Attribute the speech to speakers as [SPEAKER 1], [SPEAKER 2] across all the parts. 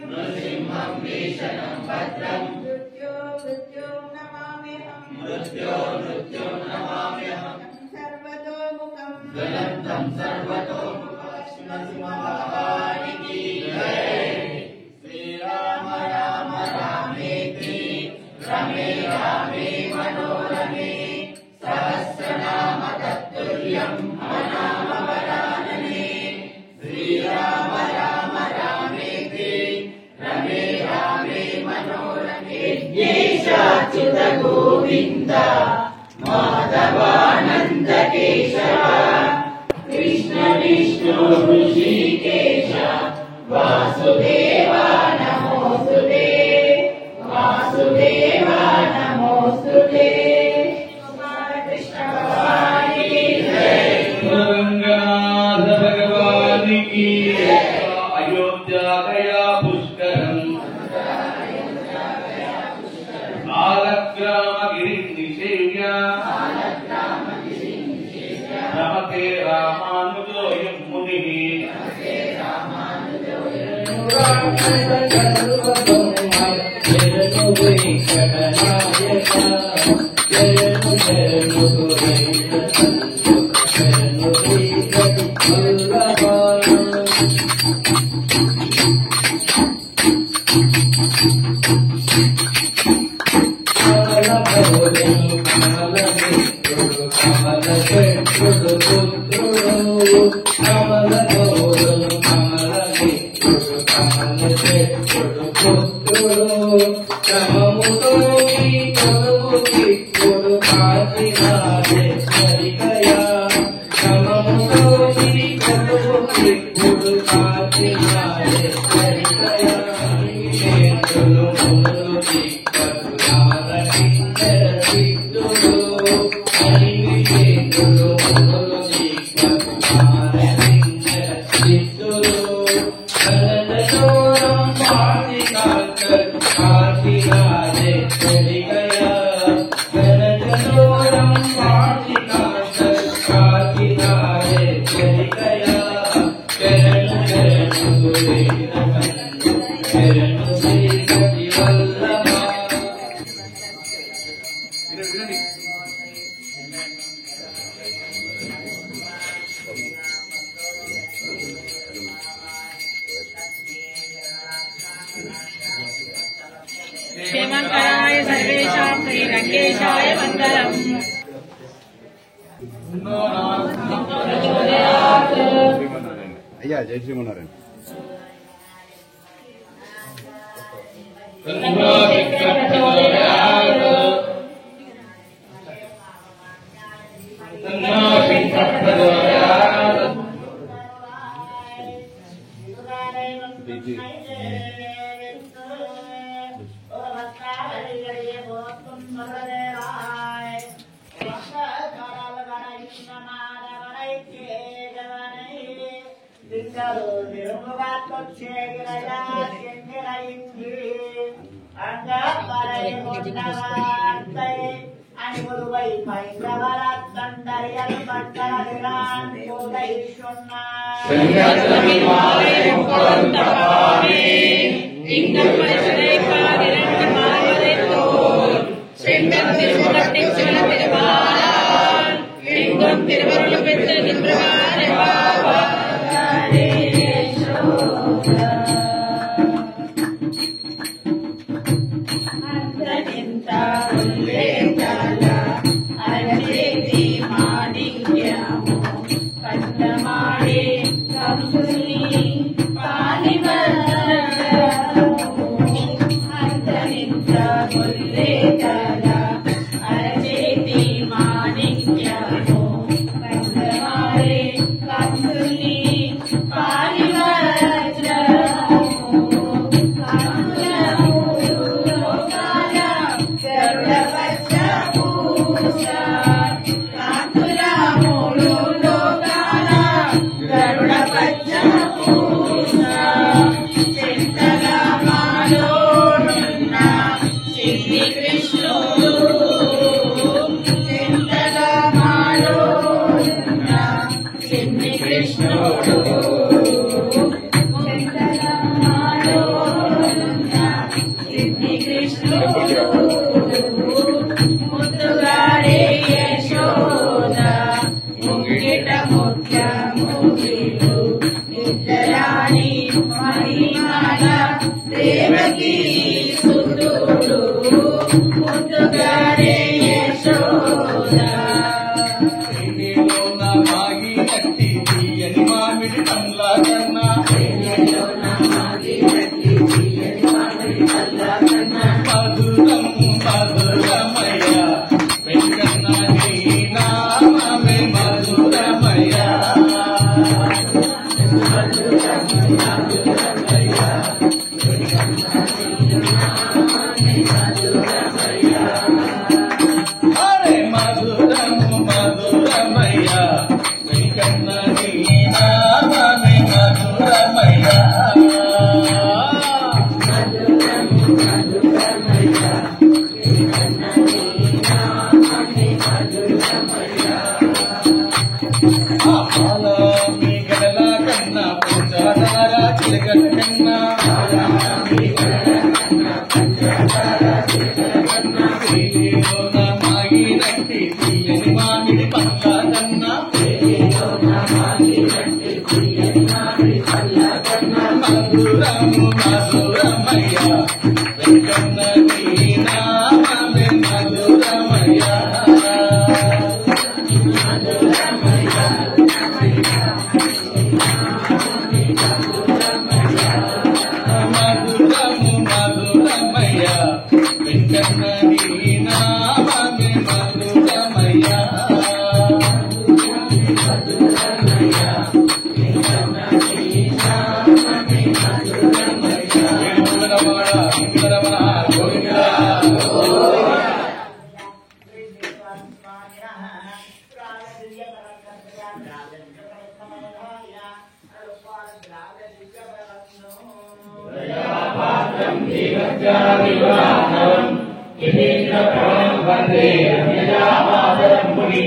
[SPEAKER 1] नृसिंहं भीषणं भद्रं
[SPEAKER 2] मृत्यो नमाम्यहं
[SPEAKER 1] मृत्यो नमाम्यहं
[SPEAKER 2] सर्वतोमुखं
[SPEAKER 1] ज्वलन्तं सर्वतोमुखं नृसिंहभगवान् की जय। श्री राम राम रामेति रमे रामे मनोरमे सहस्रनाम तत्तुल्यं मनाम वरानने। श्री राम राम रामेति रमे रामे मनोरमे यज्ञेशाच्युत गोविन्द माधवानन्द केशव कृष्ण विष्णु ऋषिकेश वासुदेवा नमोस्तुते वासुदेवा नमोस्तुते। कृष्ण भगवान की जय।
[SPEAKER 3] रंगनाथ भगवान की जय। अयोध्या गया पुष्करम आलग्राम गिरिनिषेव्य रमते रामानुजोऽयं मुनिः।
[SPEAKER 4] क्षेमंकराय सर्वेषां श्रीरंगेशाय मंगलम्।
[SPEAKER 5] अय्या जय श्रीमनारायण।
[SPEAKER 4] Bye.
[SPEAKER 1] రాణి మహిమాల దేవకి సుతుడు ముద్దుగారే యశోద
[SPEAKER 3] మామిడి పండ్ల కన్నా మధురం మధురమయ వెంకన్న నీ నామమే మధురమయ అరే మధురము మధురమయ వెంకన్న నీ నామమే మధురమయ మీ గడల కన్నా పంచదార చిలకల కన్నా మాగినట్టి తీయని మామిడి పండ్ల కన్నా మధురము మధురమయ్య వెంకన్న నీ నామమే మధురమయ్య మధురము మధురమయ్య వెంకన్న నీ నామమే మధురమయ్య వందే అన్యజామాతరం ముని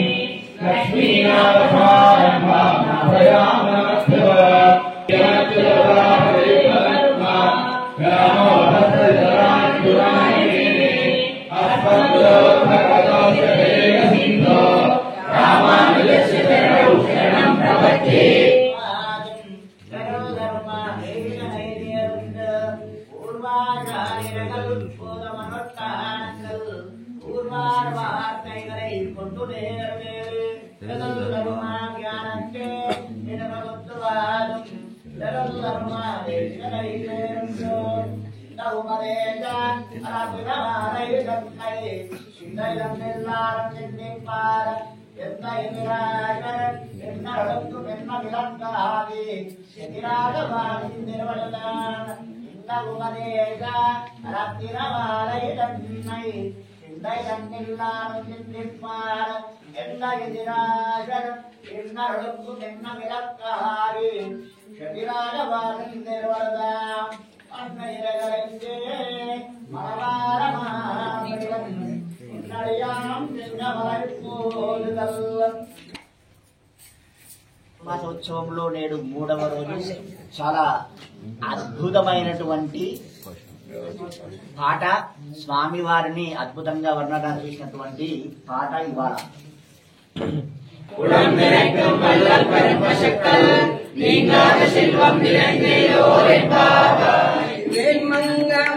[SPEAKER 5] మాసోత్సవంలో నేడు 3వ రోజు చాలా అద్భుతమైనటువంటి పాట, స్వామివారిని అద్భుతంగా వర్ణన చేసినటువంటి పాట ఇవాళ.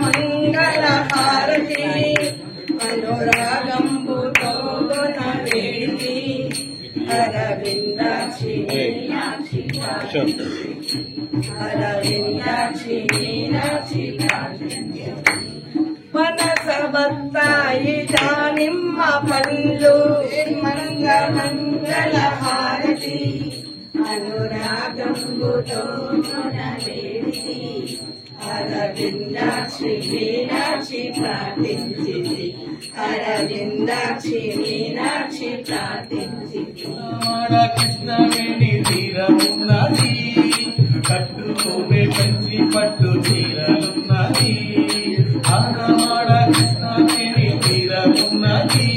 [SPEAKER 1] మంగళ హారతి అనురాగంబుతో వేడి అరవిందాక్షి అరవిందాక్షి మీనాక్షి మనస బత్తాయి దానిమ్మ పళ్ళు మంగళ హారతి అనురాగంబుతో వేడి అరవిందాక్షి మీనాక్షి ప్రార్థించింది అరవిందాక్షి మీనాక్షి ప్రార్థించింది.
[SPEAKER 3] కృష్ణవేణి తీరమున్నది, కట్టుకోవే కంచి పట్టు తీరలున్నది. ఆనవాడ కృష్ణవేణి తీరమున్నది,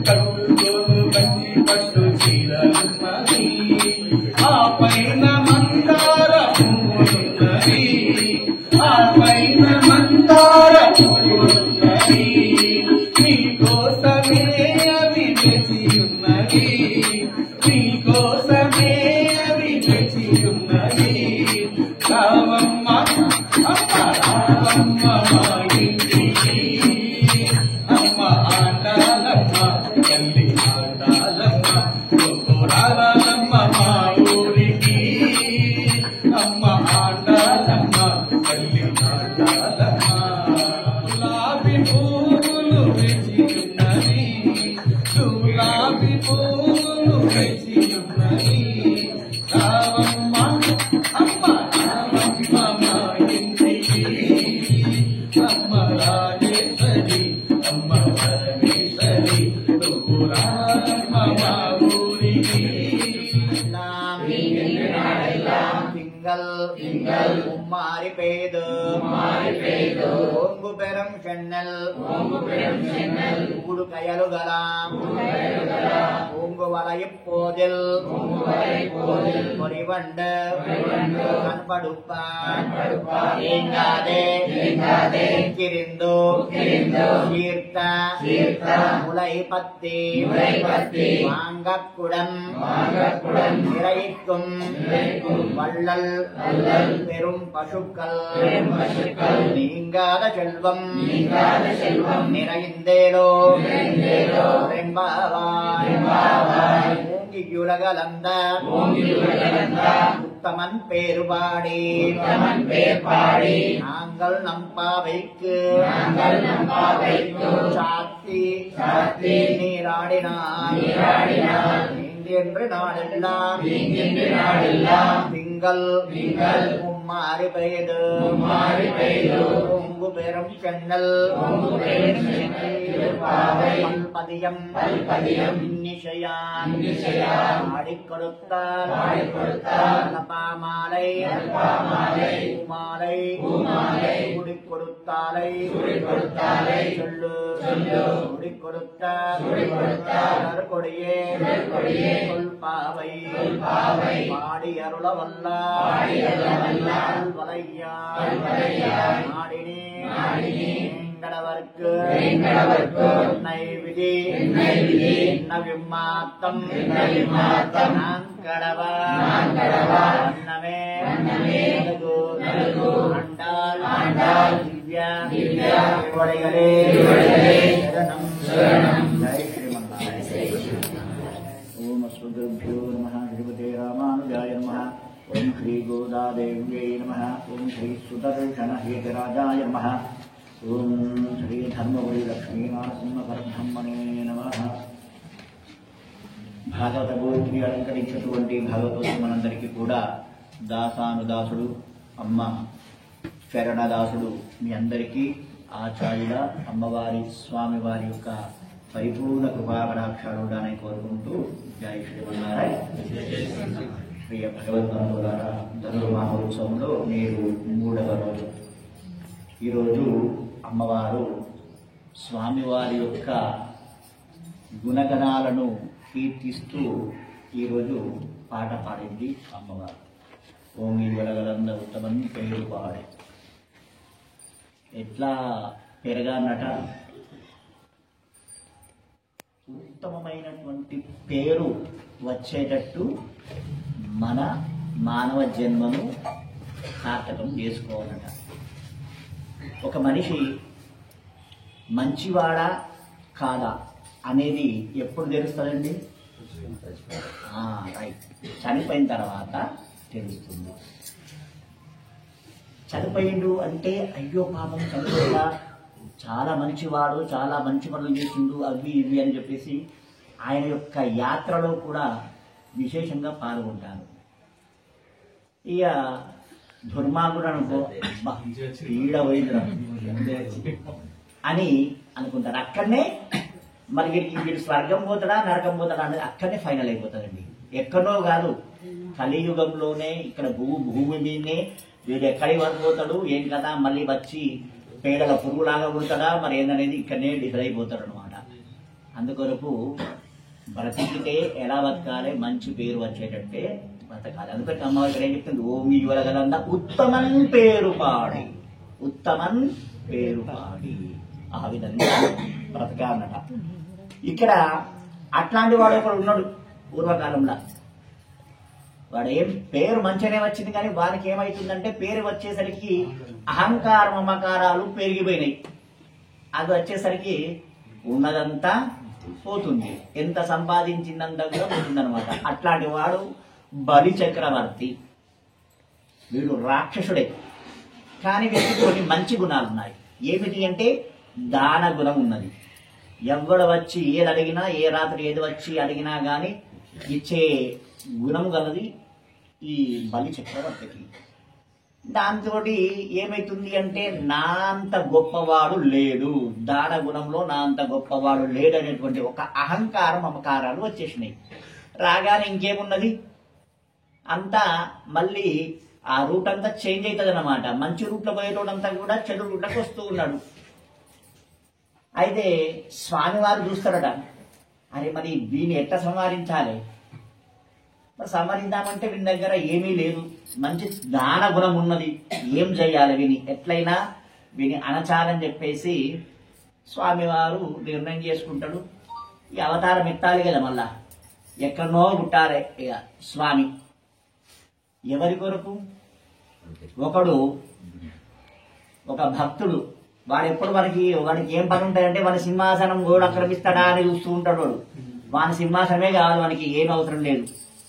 [SPEAKER 3] కట్టుకోను కంచి పట్టు తీరలున్నది. ఆ పైన మందార పువ్వులున్నది, ఆ పైన మందార పువ్వులున్నది. నీకోసమే అవి వేచి ఉన్నది, నీకోసమే అవి వేచి ఉన్నది. రావమ్మ అమ్మ రావమ్మ మా ఇంటికి అమ్మ ఆండాలమ్మ తల్లి ఆండాలమ్మ రావాలమ్మ మా ఊరికి అమ్మ ఆండాలమ్మ తల్లి ఆండాలమ్మ గులాబీ పువ్వులు వేసియున్నది గులాబీ పువ్వులు వేసియున్నది రావమ్మ అమ్మ రావమ్మ మా ఇంటికి అమ్మ రాజేశ్వరి అమ్మ పరమేశ్వరి నువ్వు రావమ్మ మా ఊరికి
[SPEAKER 5] திங்கள் உம்மாரி பெய்து ஓங்கு பெரும் சென்னல் ஊடு கயலுகலாம் ஓங்கு வளையப்போதில் பொறிவண்டு கண்படுப்பான் ஏங்காதே கிரிந்து சீர்த்த முளை பத்தி வாங்கக்குடம் நிறைக்கும் வள்ளல் பெரும் பசுக்கள் நீங்காத செல்வம் நிறைந்தேலோ ஓங்கியுலகலந்த உத்தமன் பேருபாடி நாங்கள் நம்பாவைக்கு சாத்தி நீராடினார் என்று நாடெல்லாம் திங்கள் உம்மாரி பெய்து ஓங்கு பெரும் சென்னல் பல்பதியம் இன்னிசையான் ஆடிக் கொடுத்தார் பாமாலை பூமாலை குடிக் கொடுத்தாலை சொல்லு குடிக் கொடுத்தார் கொடியே பாவை பாடி அருள வல்லார் நாடினே எங்கடவர்க்கு விதி என்ன விம்மாத்தம் நாங்கடவா அன்னமே ஆண்டாள் திவ்யா கொடைகளே சரணம் ஜெய் ஸ்ரீமன்னாராயண ஓம் அஸ்மத்குருभ्यो நமः ஸ்ரீமதே ராமானுஜாய நமः ஓம் ஸ்ரீ கோதாதேவ்யை நமः ஓம் ஸ்ரீ சுதர்ஷனஹேதராஜாய நமः ఓం శ్రీ ధర్మపురి లక్ష్మీనరసింహ పరబ్రహ్మణే నమః. భాగవత గోత్రి అలంకరించినటువంటి భాగవతోత్తమనందరికీ కూడా దాసానుదాసుడు అమ్మ శరణదాసుడు మీ అందరికీ ఆచార్యుల అమ్మవారి స్వామివారి యొక్క పరిపూర్ణ కృపాకటాక్షాలు ఉండాలని కోరుకుంటూ జై శ్రీమన్నారాయణ. ప్రియ భగవద్బంధువులారా, ధనుర్మాహోత్సవంలో నేడు 3వ రోజు. ఈరోజు అమ్మవారు స్వామివారి యొక్క గుణగణాలను కీర్తిస్తూ ఈరోజు పాట పాడింది అమ్మవారు. ఓంగి వెలగలంద ఉత్తమని పేరు పాడే. ఎట్లా పెరగానట, ఉత్తమమైనటువంటి పేరు వచ్చేటట్టు మన మానవ జన్మను సార్థకం చేసుకోవాలట. ఒక మనిషి మంచివాడా కాదా అనేది ఎప్పుడు తెలుస్తుందండి? రైట్, చనిపోయిన తర్వాత తెలుస్తుంది. చనిపోయిండు అంటే అయ్యో పాపం చనిపోయినా చాలా మంచివాడు, చాలా మంచి పనులు చేసిండు, అవి ఇవి అని చెప్పేసి ఆయన యొక్క యాత్రలో కూడా విశేషంగా పాల్గొంటారు. ఇక దుర్మార్గుడు అనుకో, ఈడ పోయిందిరా అని అనుకుంటారు. అక్కడనే మరి వీడు స్వర్గం పోతాడా నరకం పోతాడా అనేది అక్కడనే ఫైనల్ అయిపోతుందండి. ఎక్కడో కాదు, కలియుగంలోనే ఇక్కడ భూమి మీదనే వీడు ఎక్కడికి వరకు పోతాడు ఏం కదా, మళ్ళీ వచ్చి పేడల పురుగులాగా పుడతాడా మరి ఏందనేది ఇక్కడనే డిసైడ్ అయిపోతాడు అనమాట. అందుకొరకు బ్రతికితే ఎలా బతకాలి, మంచి పేరు వచ్చేటట్టే బ్రతకాలి. అందుకని అమ్మవారి ఇక్కడ ఏం చెప్తుంది, ఓం ఇవ్వగలంద ఉత్తమన్ పేరు పాడి, ఉత్తమన్ పేరు పాడి, ఆ విధంగా బ్రతకాలన్నట. ఇక్కడ అట్లాంటి వాడు ఒకడు ఉన్నాడు పూర్వకాలంలో. వాడు ఏం పేరు మంచిగానే వచ్చింది, కానీ వానికి ఏమైతుందంటే పేరు వచ్చేసరికి అహంకార మమకారాలు పెరిగిపోయినాయి. అది వచ్చేసరికి ఉన్నదంతా పోతుంది, ఎంత సంపాదించిందంతా కూడా పోతుందన్నమాట. అట్లాంటి వాడు బలి చక్రవర్తి. వీడు రాక్షసుడే, కానీ వీడికి కొన్ని మంచి గుణాలు ఉన్నాయి. ఏమిటి అంటే దాన గుణం ఉన్నది. ఎవడు వచ్చి ఏది అడిగినా, ఏ రాత్రి ఏది వచ్చి అడిగినా గాని ఇచ్చే గుణం గలది ఈ బలి చక్రవర్తికి. దాంతో ఏమైతుంది అంటే నా అంత గొప్పవాడు లేడు, దాన గుణంలో నా అంత గొప్పవాడు లేడు అనేటువంటి ఒక అహంకారం మమకారాలు వచ్చేసినాయి. రాగానే ఇంకేమున్నది, అంతా మళ్ళీ ఆ రూట్ అంతా చేంజ్ అవుతుంది అన్నమాట. మంచి రూట్లో పోయేటోడంతా కూడా చెడు రూట్లోకి వస్తూ ఉన్నాడు. అయితే స్వామివారు చూస్తాడట, అరే మరి వీని ఎట్లా సంహరించాలి, మరి సంహరిద్దామంటే వీని దగ్గర ఏమీ లేదు, మంచి దాన గుణం ఉన్నది, ఏం చేయాలి వీని, ఎట్లయినా వీని అణచాలని చెప్పేసి స్వామివారు నిర్ణయం చేసుకుంటాడు. ఈ అవతారం ఎత్తాలి కదా, మళ్ళా ఎక్కడనో పుట్టాలి ఇక స్వామి. ఎవరి కొరకు? ఒక భక్తుడు, వాడు ఎప్పుడు వాడికి ఏం పని ఉంటాయంటే వాడి సింహాసనం కూడా ఆక్రమిస్తాడా అని చూస్తూ ఉంటాడు. వాడి సింహాసనమే కావాలి, వానికి ఏం అవసరం లేదు.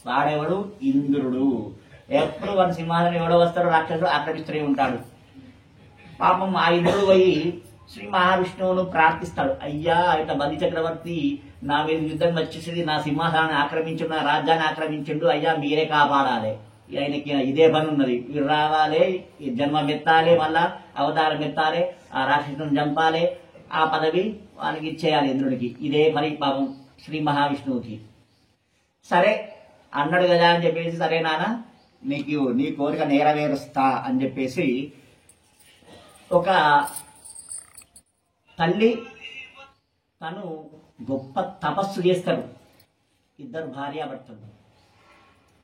[SPEAKER 5] వాడెవడు? ఇంద్రుడు. ఎప్పుడు వాడి సింహాసనం ఎవడో వస్తాడో రాక్షసుడు ఆక్రమిస్తూనే ఉంటాడు. పాపం ఆ ఇంద్రుడు పోయి శ్రీ మహావిష్ణువును ప్రార్థిస్తాడు, అయ్యా ఇట్లా బలి చక్రవర్తి నా మీద యుద్ధం వచ్చేసింది, నా సింహాసనాన్ని ఆక్రమించిండు, నా రాజ్యాన్ని ఆక్రమించిండు, అయ్యా మీరే కాపాడాలి, ఆయనకి ఇదే పని ఉన్నది, వీడు రావాలి, జన్మ మెత్తాలి, మళ్ళా అవతారం ఎత్తాలి, ఆ రాక్షసుని చంపాలి, ఆ పదవి వాళ్ళకి ఇచ్చేయాలి ఇంద్రుడికి. ఇదే మరి పాపం శ్రీ మహావిష్ణువుకి. సరే అన్నాడు కదా అని చెప్పేసి, సరే నాన్న నీకు నీ కోరిక నెరవేరుస్తా అని చెప్పేసి ఒక తల్లి తను గొప్ప తపస్సు చేస్తాడు. ఇద్దరు భార్యాభర్తలు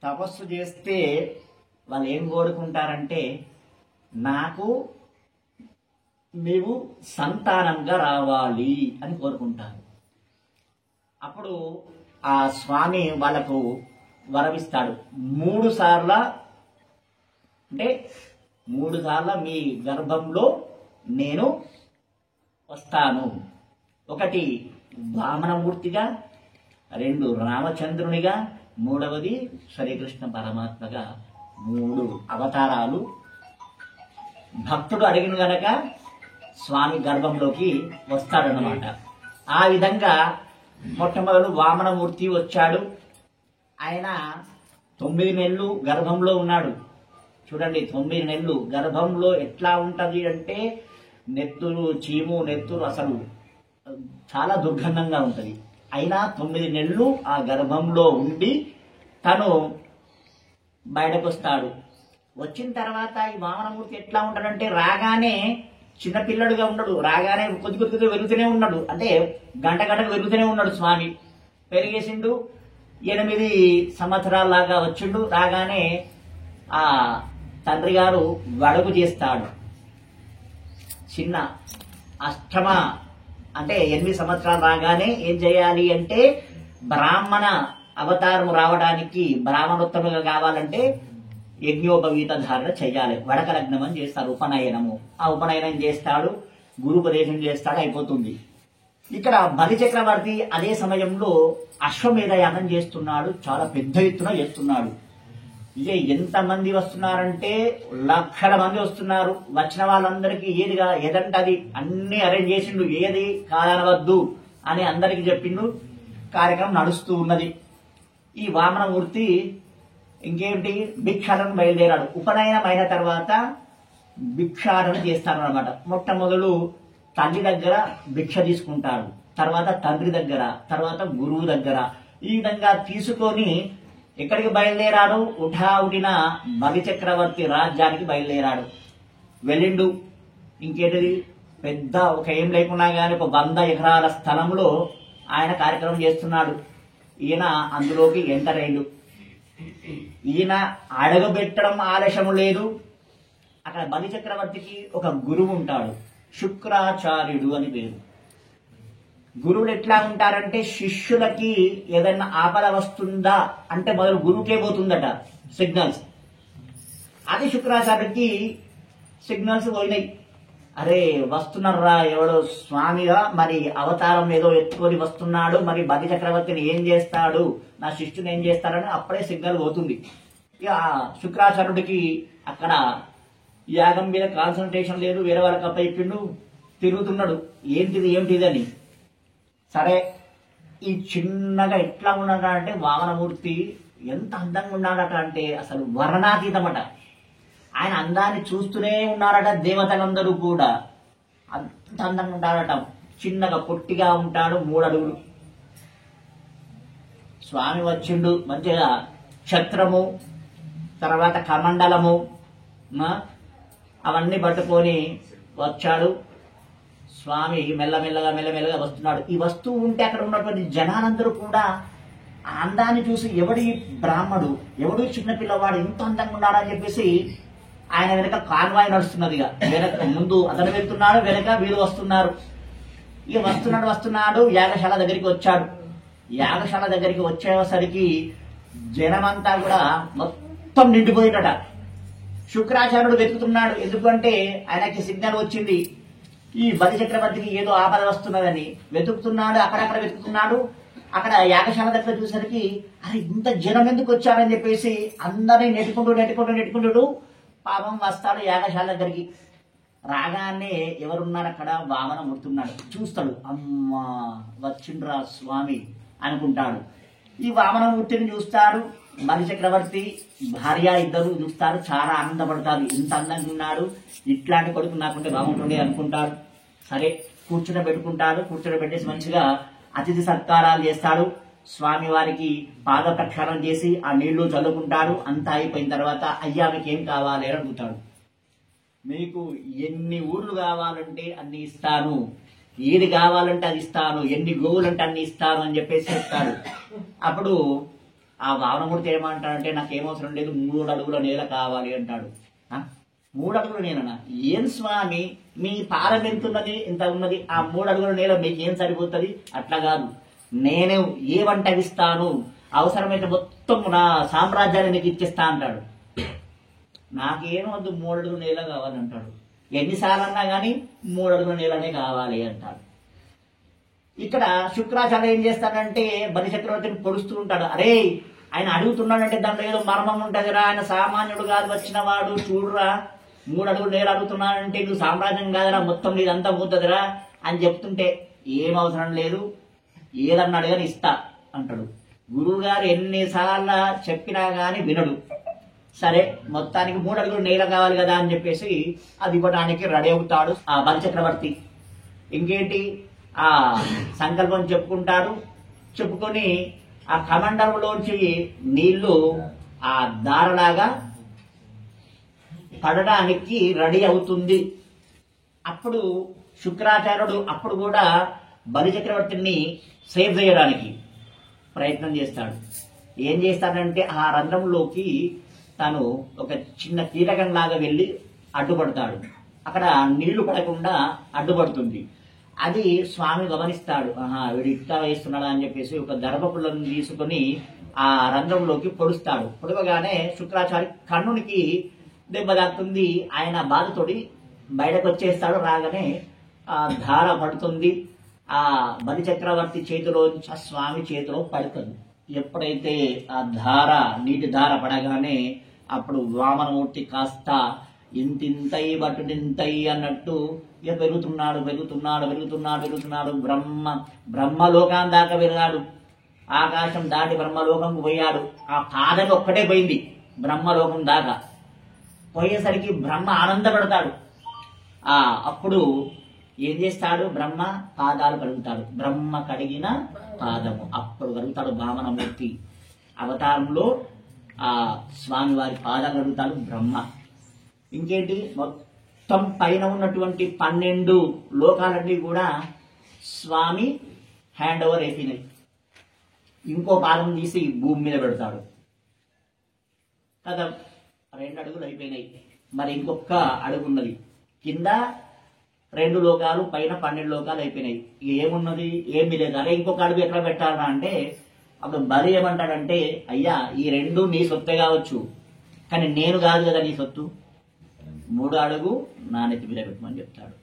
[SPEAKER 5] తపస్సు చేస్తే వాళ్ళు ఏం కోరుకుంటారంటే, నాకు నీవు సంతానంగా రావాలి అని కోరుకుంటారు. అప్పుడు ఆ స్వామి వాళ్ళకు వరమిస్తాడు. 3 సార్ల అంటే 3 సార్ల మీ గర్భంలో నేను వస్తాను. 1 వామనమూర్తిగా, 2 రామచంద్రునిగా, 3వది శ్రీకృష్ణ పరమాత్మగా 3 అవతారాలు. భక్తుడు అడిగిన గనక స్వామి గర్భంలోకి వస్తాడనమాట. ఆ విధంగా మొట్టమొదలు వామనమూర్తి వచ్చాడు. ఆయన 9 నెలలు గర్భంలో ఉన్నాడు. చూడండి, 9 నెలలు గర్భంలో ఎట్లా ఉంటది అంటే నెత్తురు, చీము, నెత్తురు అసలు చాలా దుర్గంధంగా ఉంటది. అయినా 9 నెలలు ఆ గర్భంలో ఉండి తను బయటకు వస్తాడు. వచ్చిన తర్వాత ఈ వామనమూర్తి ఎట్లా ఉంటాడంటే, రాగానే చిన్నపిల్లడుగా ఉన్నాడు, రాగానే కొద్ది కొద్దిగా వెలుగుతూనే ఉన్నాడు, అంటే గంటకు వెలుగుతూనే ఉన్నాడు. స్వామి పెరిగేసిండు, 8 సంవత్సరాల లాగా వచ్చిండు. రాగానే ఆ తండ్రి గారు వడుగు చేస్తాడు. చిన్న అష్టమ అంటే 8 సంవత్సరాలు రాగానే ఏం చేయాలి అంటే, బ్రాహ్మణ అవతారం రావడానికి, బ్రాహ్మణోత్తముగా కావాలంటే యజ్ఞోపవీత ధారణ చెయ్యాలి. వడక లగ్నం అని చేస్తారు, ఉపనయనము. ఆ ఉపనయనం చేస్తాడు, గురుపదేశం చేస్తాడు, అయిపోతుంది. ఇక్కడ బలి చక్రవర్తి అదే సమయంలో అశ్వమేధ యాగం చేస్తున్నాడు, చాలా పెద్ద ఎత్తున చేస్తున్నాడు. ఇక ఎంతమంది వస్తున్నారంటే లక్షల మంది వస్తున్నారు. వచ్చిన వాళ్ళందరికీ ఏదంటే అది అన్ని అరేంజ్ చేసిండు, ఏది కాదనవద్దు అని అందరికి చెప్పిండు. కార్యక్రమం నడుస్తూ ఉన్నది. ఈ వామనమూర్తి ఇంకేమిటి, భిక్షాటన బయలుదేరాడు. ఉపనయనం అయిన తర్వాత భిక్షాటన చేస్తారనమాట. మొట్టమొదలు తల్లి దగ్గర భిక్ష తీసుకుంటాడు, తర్వాత తండ్రి దగ్గర, తర్వాత గురువు దగ్గర. ఈ విధంగా తీసుకొని ఎక్కడికి బయలుదేరాడు? ఉఠావుటిన బలి చక్రవర్తి రాజ్యానికి బయలుదేరాడు. వెళ్ళిండు. ఇంకేంటిది, పెద్ద ఒక ఏం లేకున్నా గానీ ఒక 100 ఎకరాల స్థలంలో ఆయన కార్యక్రమం చేస్తున్నాడు. ఈయన అందులోకి ఎంటర్ అయ్యిండు. ఈయన అడగబెట్టడం ఆలస్యము లేదు. అక్కడ బలి చక్రవర్తికి ఒక గురువు ఉంటాడు, శుక్రాచార్యుడు అని పేరు. గురువులు ఎట్లా ఉంటారంటే శిష్యులకి ఏదైనా ఆపద వస్తుందా అంటే మొదలు గురువుకే పోతుందట సిగ్నల్స్. అది శుక్రాచార్యుడికి సిగ్నల్స్ పోయినాయి. అరే వస్తున్నారా ఎవడో స్వామిగా మరి అవతారం ఏదో ఎత్తుకొని వస్తున్నాడు, మరి బలి చక్రవర్తిని ఏం చేస్తాడు, నా శిష్యుని ఏం చేస్తాడని అప్పుడే సిగ్నల్ పోతుంది. ఇక శుక్రాచార్యుడికి అక్కడ యాగం మీద కాన్సన్ట్రేషన్ లేదు, వేరే వాళ్ళకి అప్పయిపిండు, తిరుగుతున్నాడు ఏమిటిది అని. సరే ఈ చిన్నగా ఎట్లా ఉన్నాడట అంటే వామనమూర్తి ఎంత అందంగా ఉన్నాడట అంటే అసలు వర్ణాతీతమట. ఆయన అందాన్ని చూస్తూనే ఉన్నారట దేవతలందరూ కూడా. అంత అందంగా ఉంటాడట. చిన్నగా పొట్టిగా ఉంటాడు, 3 అడుగులు. స్వామి వచ్చిండు మంచిగా ఛత్రము, తర్వాత కమండలము అవన్నీ పట్టుకొని వచ్చాడు. స్వామి మెల్లమెల్లగా వస్తున్నాడు. ఈ వస్తువు ఉంటే అక్కడ ఉన్నటువంటి జనాలందరూ కూడా ఆ అందాన్ని చూసి ఎవడి బ్రాహ్మడు, ఎవడు చిన్న పిల్లవాడు ఇంత అందంగా ఉన్నాడని చెప్పేసి ఆయన వెనక కాన్వాయ్ నడుస్తున్నది. ఇక వెనక ముందు అతను వెళ్తున్నాడు, వెనక వీరు వస్తున్నారు. ఇక వస్తున్నాడు యాగశాల దగ్గరికి వచ్చాడు. యాగశాల దగ్గరికి వచ్చేసరికి జనమంతా కూడా మొత్తం నిండిపోయినట. శుక్రాచార్యుడు వెతుకుతున్నాడు. ఎందుకంటే ఆయనకి సిగ్నల్ వచ్చింది ఈ బలి చక్రవర్తికి ఏదో ఆపద వస్తున్నదని. వెతుకుతున్నాడు, అక్కడక్కడ వెతుకుతున్నాడు. అక్కడ యాగశాల దగ్గర చూసరికి అరే ఇంత జనం ఎందుకు వచ్చారని చెప్పేసి అందరినీ నెట్టుకుంటూ పాపం వస్తాడు యాగశాల దగ్గరికి. రాగానే ఎవరున్నారు అక్కడ, వామనమూర్తున్నాడు. చూస్తాడు, అమ్మా వచ్చిండ్రా స్వామి అనుకుంటాడు. ఈ వామనమూర్తిని చూస్తాడు. బలి చక్రవర్తి భార్య ఇద్దరు చూస్తారు, చాలా ఆనందపడతారు. ఇంత అందంగా ఉన్నాడు, ఇట్లాంటి కొడుకు నాకుంటే బాగుంటుండే అనుకుంటాడు. సరే కూర్చోబెట్టేసి మంచిగా అతిథి సత్కారాలు చేస్తాడు. స్వామి వారికి పాద ప్రక్షాళన చేసి ఆ నీళ్లు చల్లుకుంటాడు. అంతా అయిపోయిన తర్వాత అయ్యా మీకు ఏం కావాలి అని అడుగుతాడు. మీకు ఎన్ని ఊర్లు కావాలంటే అన్ని ఇస్తాను, ఏది కావాలంటే అది ఇస్తాను, ఎన్ని గోవులంటే అన్ని ఇస్తాను అని చెప్పేసి చెప్తాడు. అప్పుడు ఆ వామనమూర్తి ఏమంటాడంటే నాకేమవసరం లేదు, 3 అడుగుల నేల కావాలి అంటాడు. 3 అడుగుల నేలనా? ఏం స్వామి మీ పాలన ఎంతున్నది, ఇంత ఉన్నది, ఆ 3 అడుగుల నేల మీకు ఏం సరిపోతుంది? అట్లా కాదు, నేను ఏ వంట ఇస్తాను, అవసరమైతే మొత్తం నా సామ్రాజ్యాన్ని నీకు ఇచ్చేస్తా అంటాడు. నాకేం వద్దు, 3 అడుగుల నేల కావాలంటాడు. ఎన్నిసార్లు అన్నా కానీ 3 అడుగుల నేలనే కావాలి అంటాడు. ఇక్కడ శుక్రాచార్య ఏం చేస్తాడంటే బలి చక్రవర్తిని పొడుస్తూ ఉంటాడు. అరే ఆయన అడుగుతున్నాడంటే దాంట్లో ఏదో మర్మం ఉంటదిరా, ఆయన సామాన్యుడు కాదు, వచ్చిన వాడు, చూడురా 3 అడుగులు నేల అడుగుతున్నాడంటే నువ్వు సామ్రాజ్యం కాదురా, మొత్తం నీదంతా పోతుందిరా అని చెప్తుంటే ఏం అవసరం లేదు, ఏదన్నా అడిగాని ఇస్తా అంటాడు. గురువు గారు ఎన్నిసార్లు చెప్పినా గాని వినడు. సరే మొత్తానికి 3 అడుగులు నేల కావాలి కదా అని చెప్పేసి అది ఇవ్వడానికి రెడీ అవుతాడు ఆ బలి చక్రవర్తి. ఇంకేంటి ఆ సంకల్పం చెప్పుకుంటాడు. చెప్పుకొని ఆ కమండలంలోంచి నీళ్లు ఆ దారలాగా పడడానికి రెడీ అవుతుంది. అప్పుడు శుక్రాచార్యుడు అప్పుడు కూడా బలి చక్రవర్తిని సేవ్ చేయడానికి ప్రయత్నం చేస్తాడు. ఏం చేస్తాడంటే ఆ రంధ్రంలోకి తను ఒక చిన్న కీటకం లాగా వెళ్ళి అడ్డుపడతాడు. అక్కడ నీళ్లు పడకుండా అడ్డుపడుతుంది. అది స్వామి గమనిస్తాడు. వీడు ఇట్లా వేస్తున్నాడా అని చెప్పేసి ఒక దర్భపుల్లను తీసుకుని ఆ రంధ్రంలోకి పొడుస్తాడు. పొడవగానే శుక్రాచార్య కన్నునికి దెబ్బ తాకుతుంది. ఆయన బాధతోటి బయటకు వచ్చేస్తాడు. రాగానే ఆ ధార పడుతుంది. ఆ బలి చక్రవర్తి చేతిలో స్వామి చేతిలో పడుతుంది. ఎప్పుడైతే ఆ ధార నీటి ధార పడగానే అప్పుడు వామనమూర్తి కాస్త ఇంతింతయి బట్టుడింతయి అన్నట్టు ఇక పెరుగుతున్నాడు. బ్రహ్మలోకం దాకా పెరిగాడు. ఆకాశం దాటి బ్రహ్మలోకంకు పోయాడు. ఆ పాదం ఒక్కటే పోయింది బ్రహ్మలోకం దాకా. పోయేసరికి బ్రహ్మ ఆనందపడతాడు. అప్పుడు ఏం చేస్తాడు, బ్రహ్మ పాదాలు కడుగుతాడు. బ్రహ్మ కడిగిన పాదము అప్పుడు కడుగుతాడు వామనమూర్తి అవతారంలో. ఆ స్వామివారి పాదాలు కడుగుతాడు బ్రహ్మ. ఇంకేంటి, మొత్తం పైన ఉన్నటువంటి 12 లోకాలన్నీ కూడా స్వామి హ్యాండ్ ఓవర్ అయిపోయినాయి. ఇంకో పాదం తీసి భూమి మీద పెడతాడు కదా. 2 అడుగులు అయిపోయినాయి. మరి ఇంకొక అడుగు ఉన్నది. కింద 2 లోకాలు పైన 12 లోకాలు అయిపోయినాయి. ఏమున్నది? ఏమీ లేదు. అరే ఇంకొక అడుగు ఎట్లా పెట్టాలరా అంటే అప్పుడు బలి ఏమంటాడంటే, అయ్యా ఈ 2 నీ సొత్తే కావచ్చు, కానీ నేను కాదు కదా నీ సొత్తు. 3 అడుగు నా నెత్తి మీద పెట్టమని చెప్తాడు.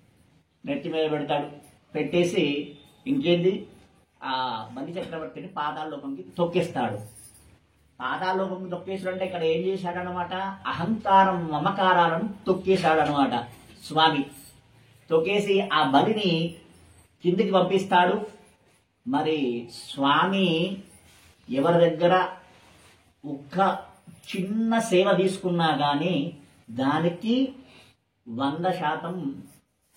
[SPEAKER 5] నెత్తి మీద పెడతాడు. పెట్టేసి ఇంకేంది ఆ బలి చక్రవర్తిని పాతాళలోకంకి తొక్కేస్తాడు. పాతాళలోకంకి తొక్కేసాడంటే ఇక్కడ ఏం చేశాడనమాట, అహంకారం మమకారాలను తొక్కేశాడనమాట స్వామి. తొక్కేసి ఆ బలిని కిందికి పంపిస్తాడు. మరి స్వామి ఎవరి దగ్గర ఒక్క చిన్న సేవ తీసుకున్నా కానీ దానికి 100%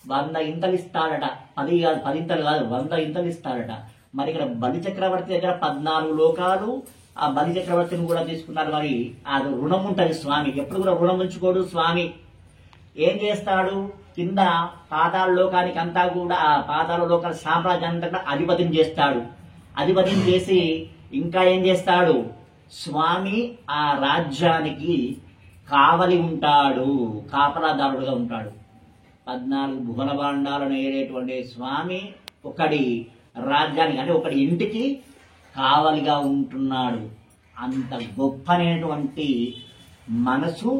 [SPEAKER 5] 100 ఇంతలు ఇస్తాడట. 10 కాదు, 10 ఇంతలు కాదు, 100 ఇంతలు ఇస్తాడట. మరి ఇక్కడ బలి చక్రవర్తి దగ్గర 14 లోకాలు ఆ బలి చక్రవర్తిని కూడా తీసుకున్నారు. మరి ఆ రుణం ఉంటుంది స్వామికి. ఎప్పుడు కూడా రుణం ఉంచుకోడు స్వామి. ఏం చేస్తాడు, కింద పాతాళ లోకానికి అంతా కూడా ఆ పాతాళ లోకాల సామ్రాజ్యాన్ని కూడా అధిపతిని చేస్తాడు. అధిపతిని చేసి ఇంకా ఏం చేస్తాడు, స్వామి ఆ రాజ్యానికి కావలి ఉంటాడు, కాపలాదారుడుగా ఉంటాడు. 14 భువన భాండాలను ఏరేటువంటి స్వామి ఒకటి రాజ్యానికి అంటే ఒకటి ఇంటికి కావలిగా ఉంటున్నాడు. అంత గొప్పనేటువంటి మనసు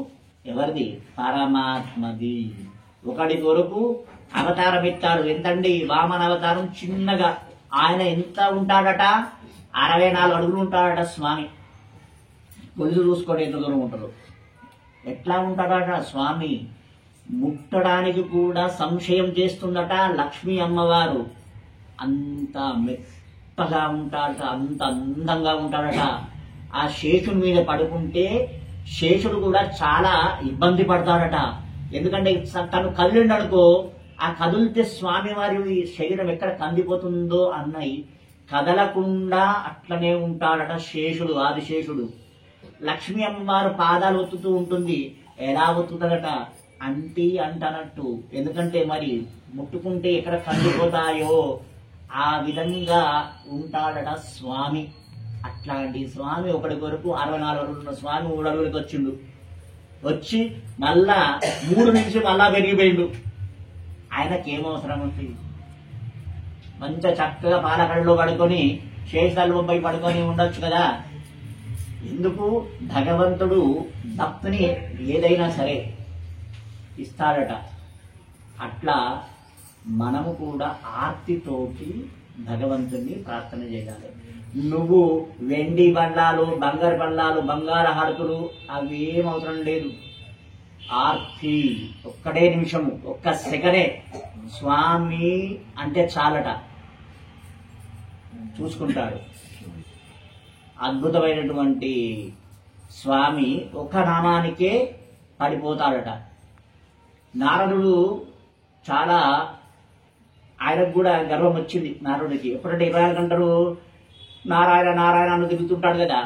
[SPEAKER 5] ఎవరిది? పరమాత్మది. ఒకటి కొరకు అవతారం ఎత్తాడు. ఎంతండి? వామన అవతారం చిన్నగా. ఆయన ఎంత ఉంటాడట? 64 అడుగులు ఉంటాడట స్వామి. గొలుసు చూసుకోండి ఎంత దూరం ఉంటారు. ఎట్లా ఉంటాడట స్వామి? ముట్టడానికి కూడా సంశయం చేస్తుందట లక్ష్మీ అమ్మవారు. అంత మెత్తగా ఉంటాడట, అంత అందంగా ఉంటాడట. ఆ శేషుడి మీద పడుకుంటే శేషుడు కూడా చాలా ఇబ్బంది పడతాడట. ఎందుకంటే తను కదిలిండనుకో, ఆ కదిలితే స్వామివారి శరీరం ఎక్కడ కందిపోతుందో అన్నయి కదలకుండా అట్లనే ఉంటాడట శేషుడు, ఆదిశేషుడు. లక్ష్మీ అమ్మవారు పాదాలు ఒత్తుతూ ఉంటుంది. ఎలా ఒత్తుతుందట? అంటనట్టు. ఎందుకంటే మరి ముట్టుకుంటే ఎక్కడ కందిపోతాయో ఆ విధంగా ఉంటాడట స్వామి. అట్లాంటి స్వామి ఒకటి కొరకు 64 అడుగులు ఉన్న స్వామి 3 అడుగులకు వచ్చిండు. వచ్చి మళ్ళా 3 నుంచి మళ్ళా పెరిగిపోయిండు. ఆయనకేమవసరం ఉంది? మంచిగా చక్కగా పాలకడలో పడుకొని శేషాలపై పడుకొని ఉండొచ్చు కదా. ఎందుకు? భగవంతుడు భక్తుని ఏదైనా సరే ఇస్తాడట. అట్లా మనము కూడా ఆర్తితోటి భగవంతుని ప్రార్థన చేయాలి. నువ్వు వెండి బండ్లాలు, బంగారు బండ్లాలు, బంగారు హారతులు అవి ఏం అవసరం లేదు. ఆర్తి ఒక్కడే నిమిషము, ఒక్క సెకనే స్వామి అంటే చాలట. చూసుకుంటాడు. అద్భుతమైనటువంటి స్వామి ఒక నామానికే పడిపోతాడట. నారదుడు చాలా, ఆయనకు కూడా గర్వం వచ్చింది నారదుడికి. ఎప్పుడంటే 24 గంటలు నారాయణ నారాయణ అని తిరుగుతుంటాడు కదా.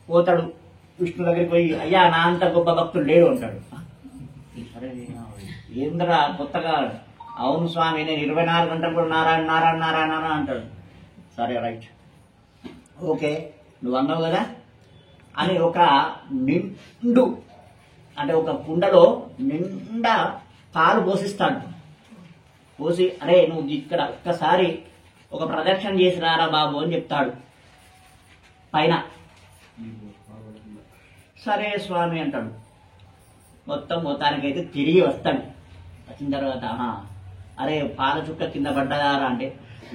[SPEAKER 5] పోతాడు విష్ణు దగ్గరికి పోయి, అయ్యా నా అంత గొప్ప భక్తుడు లేడు అంటాడు. సరే ఏంద్రా కొత్తగా? అవును స్వామి, నేను 24 గంటలు కూడా నారాయణ నారాయణ నారాయణ అంటాడు. సరే రైట్, ఓకే నువ్వు అన్నావు కదా అని ఒక నిండు అంటే ఒక కుండలో నిండా పాలు పోసిస్తాడు. పోసి, అరే నువ్వు ఇక్కడ ఒక్కసారి ఒక ప్రదక్షిణ చేసి రారా బాబు అని చెప్తాడు పైన. సరే స్వామి అంటాడు. మొత్తానికైతే తిరిగి వస్తాడు. వచ్చిన తర్వాత అరే పాల చుక్క కింద పడ్డదారా అంటే,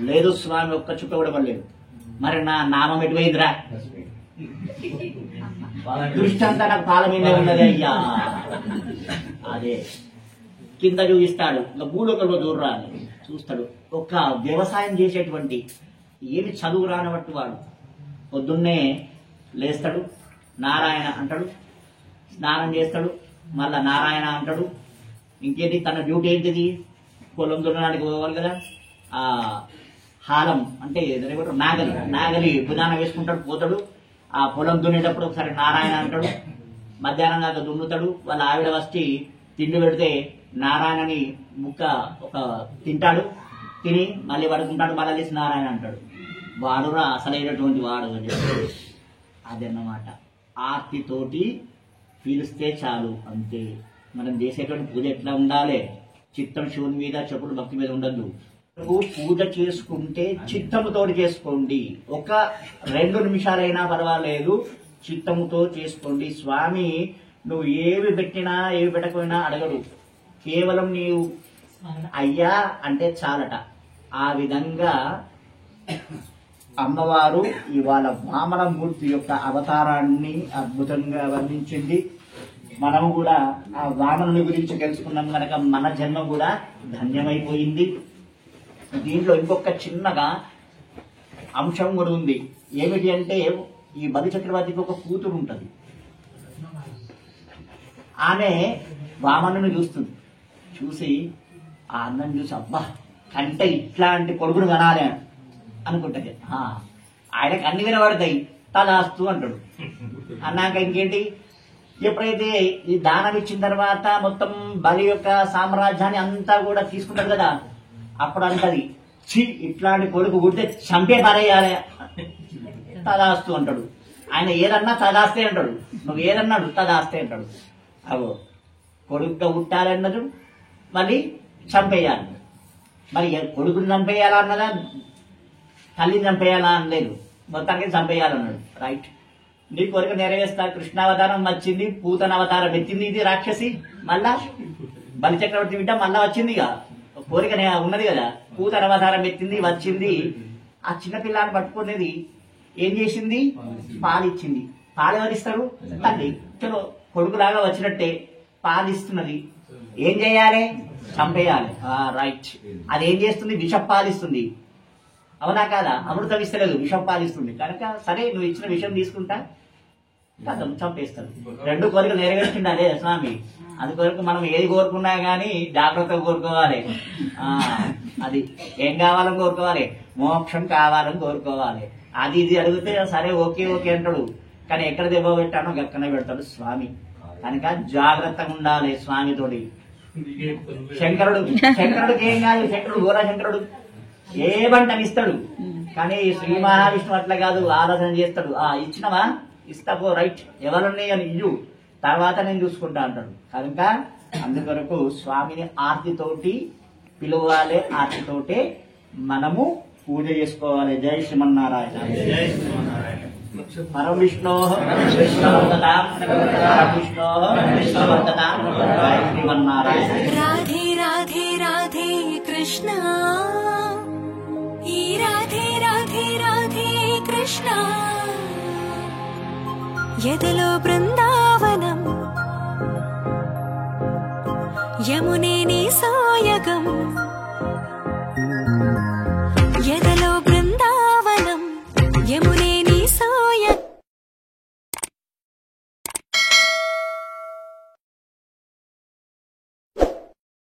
[SPEAKER 5] లేదు స్వామి ఒక్క చుక్క కూడా పడలేదు. మరి నా నామం ఎటువైందిరా? దృష్టి అంతా నాకు పాల మీదే ఉన్నది అయ్యా. అదే కింద చూపిస్తాడు. ఇంకా భూలోకంలో దూరరా చూస్తాడు. ఒక వ్యవసాయం చేసేటువంటి ఏమి చదువు రానబట్టి వాడు పొద్దున్నే లేస్తాడు, నారాయణ అంటాడు, స్నానం చేస్తాడు, మళ్ళా నారాయణ అంటాడు. ఇంకేంటి తన డ్యూటీ ఏంటిది? పొలం దున్నడానికి పోవాలి కదా. ఆ హాలం అంటే నాగలి బుధాన వేసుకుంటాడు, పోతాడు. ఆ పొలం దున్నేటప్పుడు ఒకసారి నారాయణ అంటాడు. మధ్యాహ్నం దాకా దున్నుతాడు. వాళ్ళ ఆవిడ వచ్చి తిండి పెడితే నారాయణని ముక్క ఒక తింటాడు. తిని మళ్ళీ పడుకుంటాడు. మళ్ళీ లేచి నారాయణ అంటాడు. వాడురా అసలైనటువంటి వాడు అని చెప్పాడు. అదన్నమాట. ఆర్తితోటి పిలిస్తే చాలు, అంతే. మనం చేసేటువంటి పూజ ఎట్లా ఉండాలి? చిత్తం శివుని మీద, చెప్పుడు భక్తి మీద ఉండద్దు. పూజ చేసుకుంటే చిత్తముతో చేసుకోండి. ఒక 2 నిమిషాలైనా పర్వాలేదు, చిత్తముతో చేసుకోండి. స్వామి నువ్వు ఏవి పెట్టినా ఏవి పెట్టకపోయినా అడగడు. కేవలం నీవు అయ్యా అంటే చాలట. ఆ విధంగా అమ్మవారు ఇవాళ వామనమూర్తి యొక్క అవతారాన్ని అద్భుతంగా వర్ణించింది. మనము కూడా ఆ వామనుని గురించి తెలుసుకున్నాం కనుక మన జన్మ కూడా ధన్యమైపోయింది. దీంట్లో ఇంకొక చిన్నగా అంశం కూడా ఉంది. ఏమిటి అంటే, ఈ బలి చక్రవర్తికి ఒక కూతురు ఉంటుంది. ఆమె వామనుని చూస్తుంది. చూసి ఆ అన్నం చూసి అబ్బా కంటే ఇట్లాంటి కొడుకును కనాలి అనుకుంటుంది. ఆయనకు అన్ని వినబడతాయి, తదాస్తు అంటాడు. అన్నాక ఇంకేంటి, ఎప్పుడైతే ఈ దానం ఇచ్చిన తర్వాత మొత్తం బలి యొక్క సామ్రాజ్యాన్ని అంతా కూడా తీసుకుంటారు కదా, అప్పుడు అంటది ఛీ ఇట్లాంటి కొడుకు పుడితే చంపే పారేయాలి, తదాస్తు అంటాడు. ఆయన ఏదన్నా తదాస్తే అంటాడు, నువ్వు ఏదన్నాడు తదాస్తే అంటాడు. అగో కొడుకుగా పుట్టాలన్నదు, మళ్ళీ చంపేయాలి. మరి కొడుకుని చంపేయాలా అన్నదా, తల్లిని చంపేయాలా అనలేదు, మొత్తానికి చంపేయాలన్నాడు. రైట్, నీ కోరిక నెరవేస్తా. కృష్ణావతారం వచ్చింది, పూతన అవతారం ఎత్తింది, ఇది రాక్షసి. మళ్ళా బలిచక్రవర్తి బిడ్డ మళ్ళా వచ్చింది. ఇక కోరిక ఉన్నది కదా, పూతన అవతారం ఎత్తింది, వచ్చింది. ఆ చిన్నపిల్లాన్ని పట్టుకునేది ఏం చేసింది, పాలిచ్చింది. పాలు ఎవరిస్తారు, తల్లి. చలో కొడుకులాగా వచ్చినట్టే పాలిస్తున్నది. ఏం చేయాలి, చంపేయాలి. రైట్, అదేం చేస్తుంది, విషం పాలిస్తుంది. అవునా కాదా, అమృతం ఇస్తలేదు, విషం పాలిస్తుంది. కనుక సరే నువ్వు ఇచ్చిన విషం తీసుకుంటా, కథం చంపేస్తాడు. 2 కోరికలు నెరవేర్చింది అదే స్వామి. అందుకొరకు మనం ఏది కోరుకున్నా గానీ జాగ్రత్తగా కోరుకోవాలి. అది ఏం కావాలని కోరుకోవాలి, మోక్షం కావాలని కోరుకోవాలి. అది ఇది అడిగితే సరే ఓకే ఓకే అంటాడు, కానీ ఎక్కడ దెబ్బ పెట్టానో గక్కనే పెడతాడు స్వామి. కనుక జాగ్రత్తగా ఉండాలి స్వామితోటి. శంకరుడికి ఏం కాదు, శంకరుడు ఘోర శంకరుడు ఏమంటని ఇస్తాడు. కానీ శ్రీ మహావిష్ణువు అట్లా కాదు, ఆలోచన చేస్తాడు. ఇచ్చినవా, ఇస్తా పో, రైట్, ఎవరున్నాయి అని ఇయ్యు, తర్వాత నేను చూసుకుంటా అంటాడు. కనుక అందుకొరకు స్వామిని ఆర్తితోటి పిలవాలి, ఆర్తితోటే మనము పూజ చేసుకోవాలి. జై శ్రీమన్నారాయణ. పరం విష్ణో విష్ణువర్ధతాం, విష్ణో విష్ణువర్ధతాం. జై శ్రీమన్నారాయణ.
[SPEAKER 6] రాధే రాధే రాధే కృష్ణ, ఈ రాధే రాధే రాధే కృష్ణ, ఎదలో బృందావనం, యమునే నీ సాయగం.